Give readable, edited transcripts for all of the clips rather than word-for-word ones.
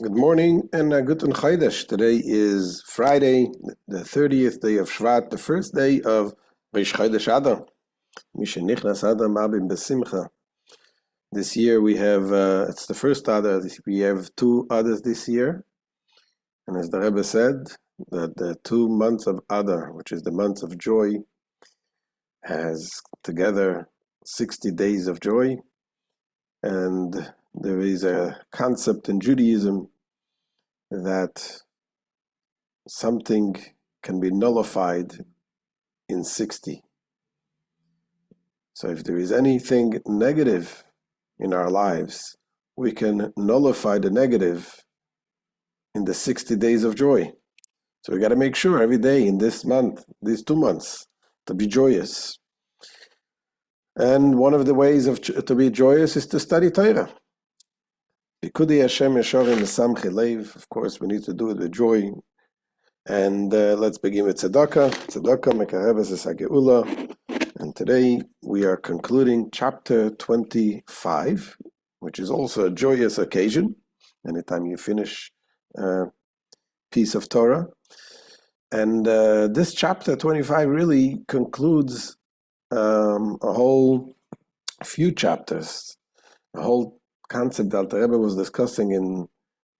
Good morning and Guten Chodesh. Today is Friday, the 30th day of Shvat, the first day of Rosh Chodesh Adar. Misha Nichnas Adar Mabim Besimcha. This year we have, it's the first Adar. We have two Adars this year. And as the Rebbe said, that the 2 months of Adar, which is the months of joy, has together 60 days of joy. And there is a concept in Judaism that something can be nullified in 60. So if there is anything negative in our lives, we can nullify the negative in the 60 days of joy. So we got to make sure every day in this month, these 2 months, to be joyous. And one of the ways to be joyous is to study Torah. Likutei Hashem Yesharim Mesamchi Leiv. Of course, we need to do it with joy. And let's begin with tzedakah. Tzedakah mekareves es hageula. And today we are concluding chapter 25, which is also a joyous occasion. Anytime you finish a piece of Torah. And this chapter 25 really concludes a few chapters, a whole concept that the Rebbe was discussing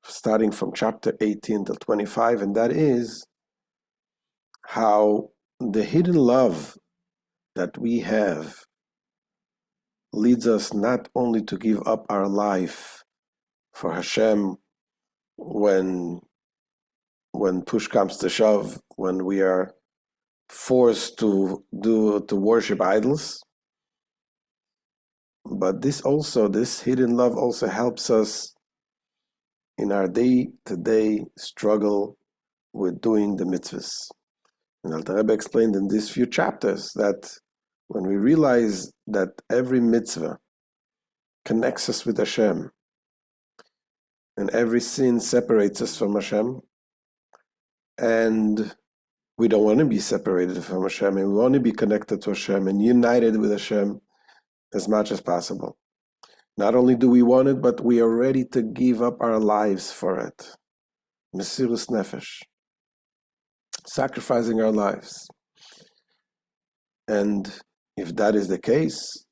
starting from chapter 18 till 25, and that is how the hidden love that we have leads us not only to give up our life for Hashem when push comes to shove, when we are forced to worship idols, but this hidden love also helps us in our day-to-day struggle with doing the mitzvahs. And the Rebbe explained in these few chapters that when we realize that every mitzvah connects us with Hashem, and every sin separates us from Hashem, and we don't want to be separated from Hashem, and we want to be connected to Hashem and united with Hashem as much as possible. Not only do we want it, but we are ready to give up our lives for it. Mesirus nefesh. Sacrificing our lives. And if that is the case,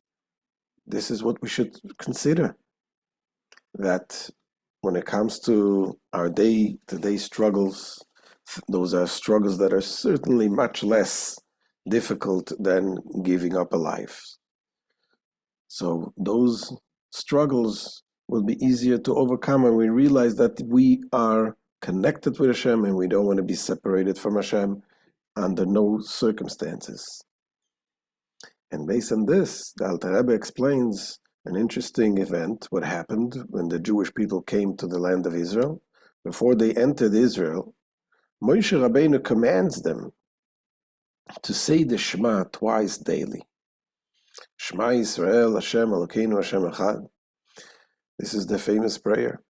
this is what we should consider. That when it comes to our day-to-day struggles, those are struggles that are certainly much less difficult than giving up a life. So those struggles will be easier to overcome when we realize that we are connected with Hashem and we don't want to be separated from Hashem under no circumstances. And based on this, the Alter Rebbe explains an interesting event, what happened when the Jewish people came to the land of Israel. Before they entered Israel, Moshe Rabbeinu commands them to say the Shema twice daily. Shema Yisrael, Hashem Elokeinu, Hashem Echad. This is the famous prayer.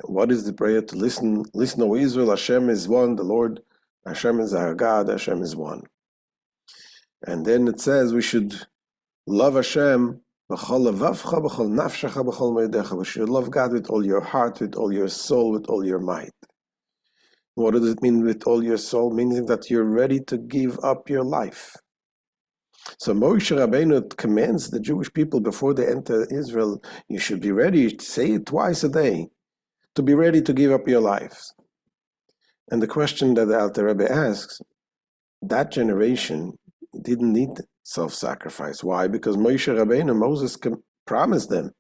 What is the prayer? To listen, O Israel, Hashem is one, the Lord, Hashem is our God, Hashem is one. And then it says we should love Hashem, we should love God with all your heart, with all your soul, with all your might. What does it mean with all your soul? Meaning that you're ready to give up your life. So Moshe Rabbeinu commands the Jewish people before they enter Israel, you should be ready to say it twice a day, to be ready to give up your lives. And the question that the Alter Rebbe asks, that generation didn't need self-sacrifice. Why? Because Moshe Rabbeinu, Moses promised them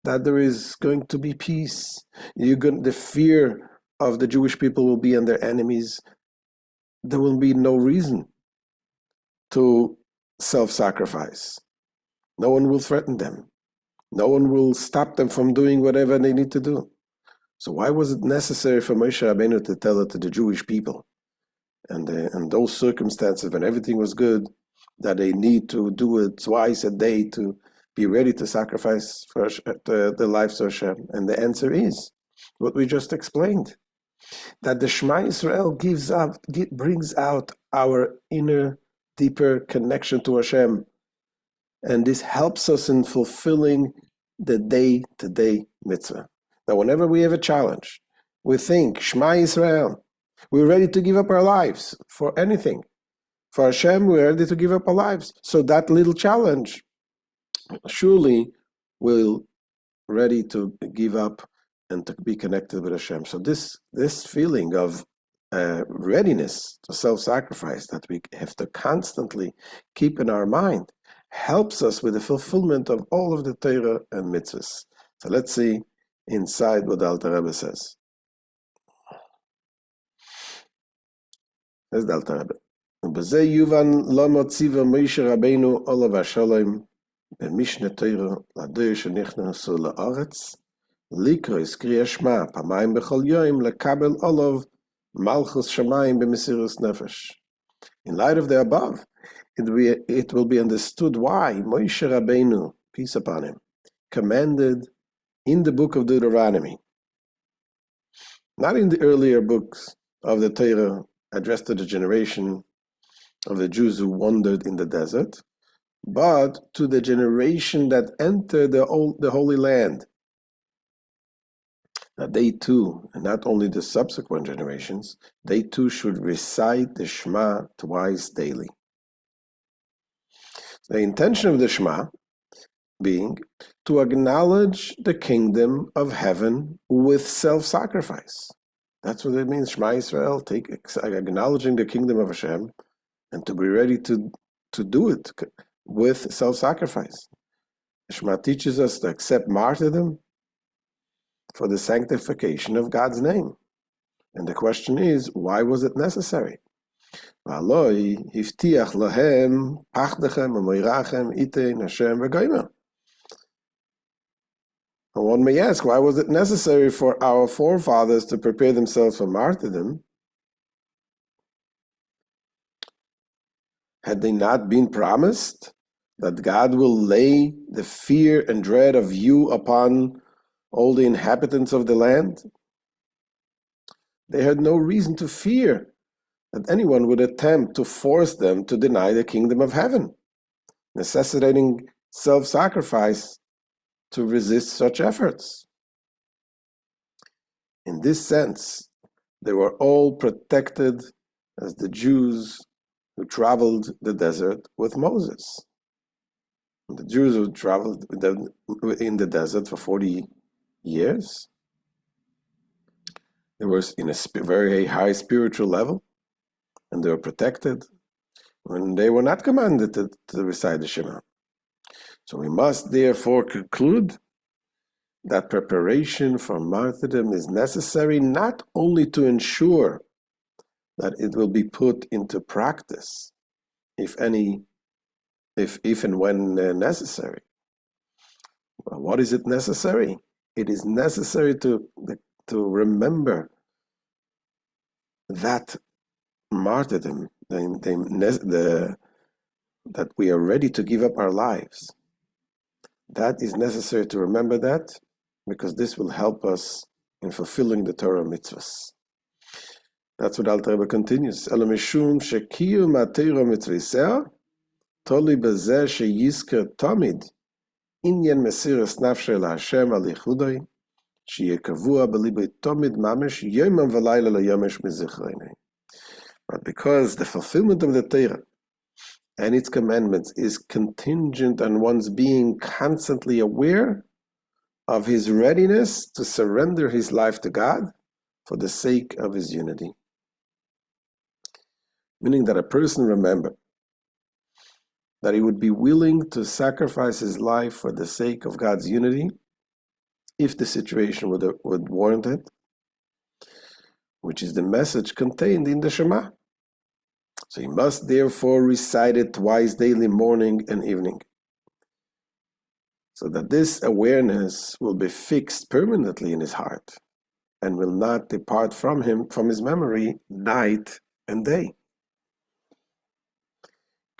that there is going to be peace. The fear of the Jewish people will be on their enemies. There will be no reason to self-sacrifice. No one will threaten them. No one will stop them from doing whatever they need to do. So why was it necessary for Moshe Rabbeinu to tell it to the Jewish people? And in those circumstances, when everything was good, that they need to do it twice a day to be ready to sacrifice for the lives of Hashem? And the answer is what we just explained, that the Shema Yisrael brings out our inner, deeper connection to Hashem. And this helps us in fulfilling the day-to-day mitzvah. that whenever we have a challenge, we think, Shema Yisrael, we're ready to give up our lives for anything. For Hashem, we're ready to give up our lives. So that little challenge surely will ready to give up and to be connected with Hashem. So this feeling of readiness to self-sacrifice that we have to constantly keep in our mind helps us with the fulfillment of all of the Torah and mitzvahs. So let's see inside what the Alter Rebbe says. Here's the Alter Rebbe. ובזה יובן למה ציווה משה רבנו עליו השלום במשנה תורה לדור שנכנסו לארץ לקרוא קריאת שמע פעמיים בכל יום לקבל עליו מלכות שמיים במסירות נפש. In light of the above, it will be understood why Moshe Rabbeinu, peace upon him, commanded in the book of Deuteronomy, not in the earlier books of the Torah addressed to the generation of the Jews who wandered in the desert, but to the generation that entered the Holy Land, that they too, and not only the subsequent generations, they too should recite the Shema twice daily. The intention of the Shema being to acknowledge the kingdom of heaven with self-sacrifice. That's what it means, Shema Yisrael, acknowledging the kingdom of Hashem, and to be ready to do it with self-sacrifice. Shema teaches us to accept martyrdom for the sanctification of God's name. And the question is, why was it necessary? And one may ask, why was it necessary for our forefathers to prepare themselves for martyrdom? Had they not been promised that God will lay the fear and dread of you upon all the inhabitants of the land? They had no reason to fear that anyone would attempt to force them to deny the kingdom of heaven, necessitating self-sacrifice to resist such efforts. In this sense, they were all protected as the Jews who traveled the desert with Moses. The Jews who traveled in the desert for 40 years, they were in a very high spiritual level, and they were protected when they were not commanded to recite the Shema. So we must therefore conclude that preparation for martyrdom is necessary not only to ensure that it will be put into practice, if and when necessary. Well, what is it necessary? It is necessary to remember that martyrdom, that we are ready to give up our lives. That is necessary to remember that, because this will help us in fulfilling the Torah mitzvahs. That's what Alter Rebbe continues. Elo mishum shekiyum ha'Torah mitzvoseh toli bezeh sheyizker tamid inyan mesiras nafshe laHashem al yichudoi sheyeh kavua b'liboi tamid mamish yomam v'layla lo yomesh mizichreinei. But because the fulfillment of the Torah and its commandments is contingent on one's being constantly aware of his readiness to surrender his life to God for the sake of his unity. Meaning that a person remember that he would be willing to sacrifice his life for the sake of God's unity if the situation would warrant it, which is the message contained in the Shema. So he must therefore recite it twice daily, morning and evening, so that this awareness will be fixed permanently in his heart and will not depart from his memory night and day.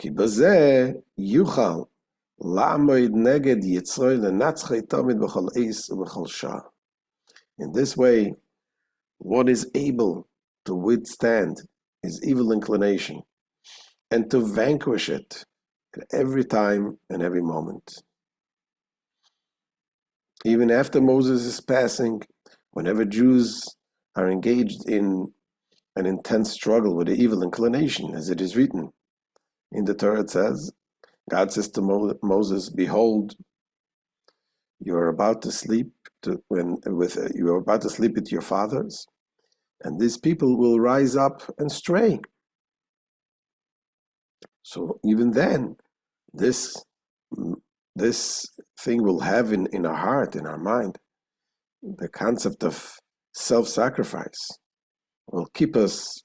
In this way, one is able to withstand his evil inclination and to vanquish it at every time and every moment. even after Moses is passing, whenever Jews are engaged in an intense struggle with the evil inclination, as it is written in the Torah, it says, God says to Moses, "Behold, you are about to sleep you are about to sleep with your fathers, and these people will rise up and stray." So even then, this this thing will have in our heart, in our mind, the concept of self-sacrifice will keep us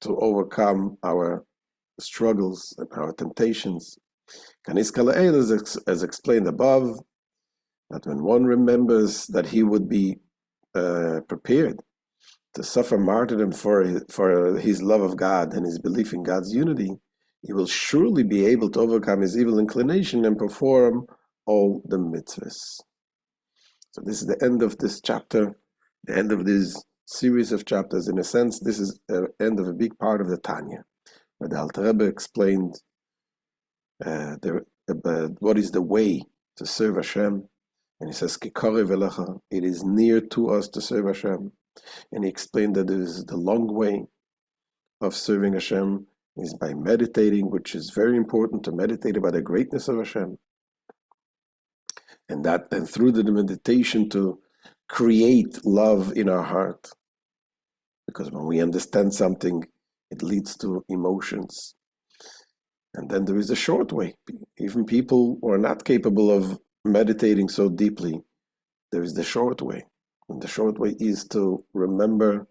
to overcome our struggles and our temptations. Kanis Kala'el, as explained above, that when one remembers that he would be prepared to suffer martyrdom for his love of God and his belief in God's unity, he will surely be able to overcome his evil inclination and perform all the mitzvahs. So this is the end of this chapter, the end of this series of chapters. In a sense, this is the end of a big part of the Tanya, where the Alter Rebbe explained what is the way to serve Hashem. And he says, it is near to us to serve Hashem. And he explained that the long way of serving Hashem is by meditating, which is very important to meditate about the greatness of Hashem. And through the meditation to create love in our heart. Because when we understand something, it leads to emotions. And then there is a short way. Even people who are not capable of meditating so deeply, there is the short way. And the short way is to remember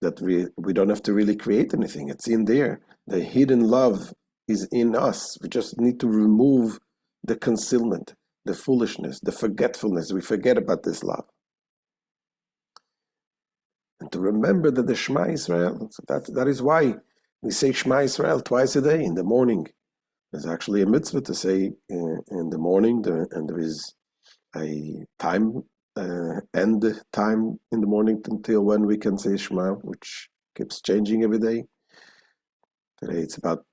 that we don't have to really create anything. It's in there. The hidden love is in us. We just need to remove the concealment, the foolishness, the forgetfulness. We forget about this love. And to remember that the Shema Israel, so that is why we say Shema Israel twice a day in the morning. There's actually a mitzvah to say in the morning, and there is a time, end time in the morning until when we can say Shema, which keeps changing every day. Today it's about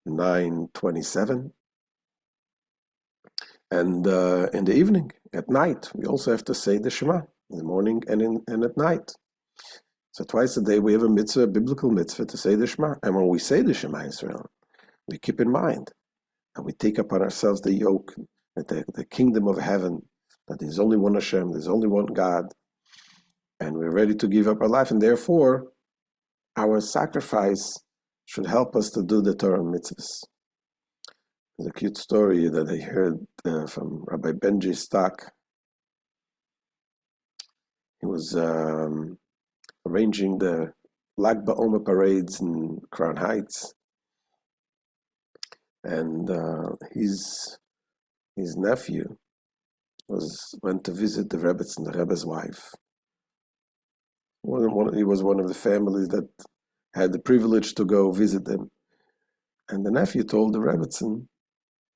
9:27. And in the evening, at night, we also have to say the Shema, in the morning and at night. So twice a day we have a mitzvah, a biblical mitzvah, to say the Shema. And when we say the Shema Israel, we keep in mind that we take upon ourselves the yoke, that the kingdom of heaven, that there's only one Hashem, there's only one God, and we're ready to give up our life, and therefore our sacrifice should help us to do the Torah mitzvahs. There's a cute story that I heard from Rabbi Benji Stock. He was arranging the Lag BaOmer parades in Crown Heights, and his nephew went to visit the Rebbetzin, the Rebbe's wife. He was one of the families that had the privilege to go visit them. And the nephew told the Rebbetzin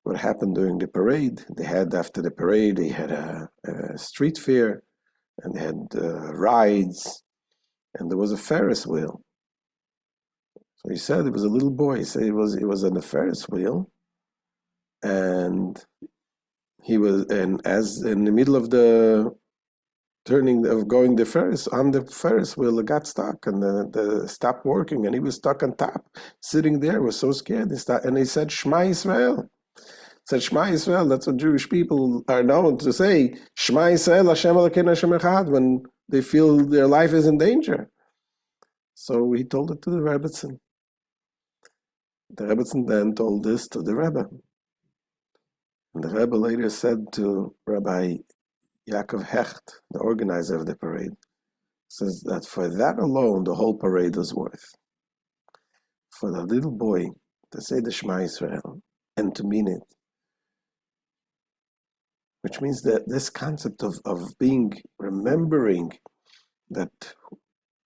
what happened during the parade. After the parade, they had a street fair, and they had rides, and there was a Ferris wheel. So he said it was a little boy. He said it was on the Ferris wheel, and as in the middle of the going the Ferris, on the Ferris wheel, it got stuck, and the stopped working, and he was stuck on top, sitting there. He was so scared. And he said, Shema Israel. Said Shema Israel. That's what Jewish people are known to say. Shema Israel, Hashem Elokeinu Hashem Echad, when they feel their life is in danger. So he told it to the Rebbetzin. The Rebbetzin then told this to the Rebbe. And the Rebbe later said to Rabbi Yaakov Hecht, the organizer of the parade, says that for that alone, the whole parade was worth. For the little boy to say the Shema Israel and to mean it, which means that this concept of remembering that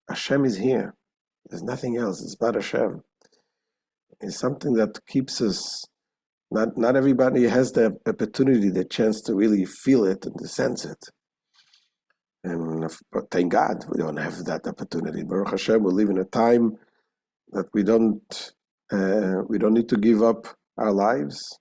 Hashem is here, there's nothing else, it's about Hashem, is something that keeps us. Not everybody has the opportunity, the chance to really feel it and to sense it. And thank God we don't have that opportunity. Baruch Hashem, we live in a time that we don't need to give up our lives.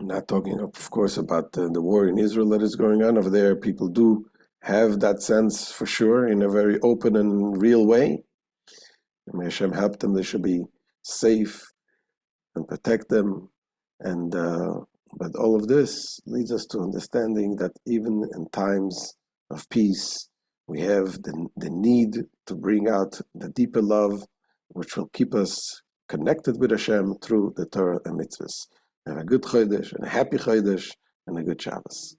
I'm not talking, of course, about the war in Israel that is going on over there. People do have that sense for sure in a very open and real way. And may Hashem help them. They should be safe and protect them. And but all of this leads us to understanding that even in times of peace, we have the need to bring out the deeper love, which will keep us connected with Hashem through the Torah and mitzvahs. Have a good Chodesh and a happy Chodesh and a good Shabbos.